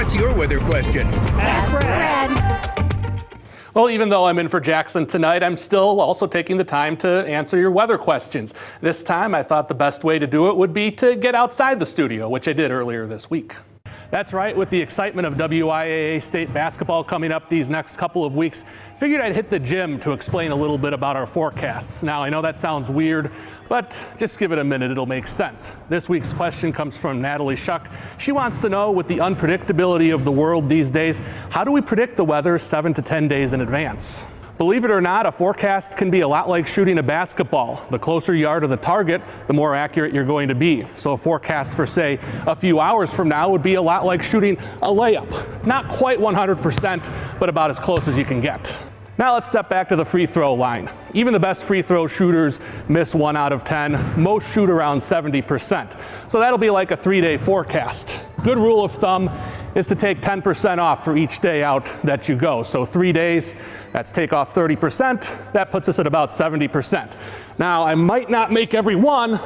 What's your weather question? Ask Brad. Well, even though I'm in for Jackson tonight, I'm still also taking the time to answer your weather questions. This time, I thought the best way to do it would be to get outside the studio, which I did earlier this week. That's right, with the excitement of WIAA state basketball coming up these next couple of weeks, figured I'd hit the gym to explain a little bit about our forecasts. Now, I know that sounds weird, but just give it a minute, it'll make sense. This week's question comes from Natalie Shuck. She wants to know, with the unpredictability of the world these days, how do we predict the weather 7 to 10 days in advance? Believe it or not, a forecast can be a lot like shooting a basketball. The closer you are to the target, the more accurate you're going to be. So a forecast for, say, a few hours from now would be a lot like shooting a layup. Not quite 100%, but about as close as you can get. Now let's step back to the free throw line. Even the best free throw shooters miss 1 out of 10. Most shoot around 70%. So that'll be like a 3-day forecast. Good rule of thumb is to take 10% off for each day out that you go. So 3 days, that's take off 30%. That puts us at about 70%. Now, I might not make every one,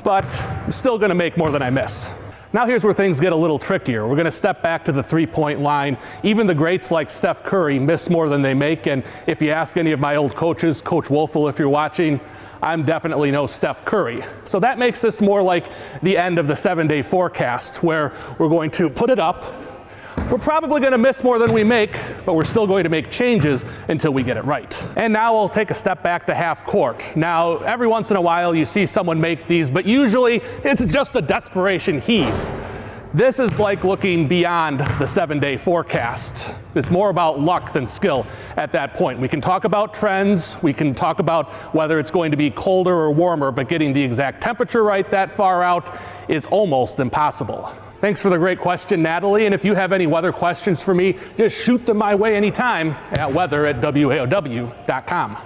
but I'm still gonna make more than I miss. Now here's where things get a little trickier. We're gonna step back to the three-point line. Even the greats like Steph Curry miss more than they make, and if you ask any of my old coaches, Coach Wolfel if you're watching, I'm definitely no Steph Curry. So that makes this more like the end of the 7-day forecast, where we're going to put it up. We're probably gonna miss more than we make, but we're still going to make changes until we get it right. And now we'll take a step back to half court. Now, every once in a while you see someone make these, but usually it's just a desperation heave. This is like looking beyond the 7-day forecast. It's more about luck than skill at that point. We can talk about trends, we can talk about whether it's going to be colder or warmer, but getting the exact temperature right that far out is almost impossible. Thanks for the great question, Natalie, and if you have any weather questions for me, just shoot them my way anytime at weather@waow.com.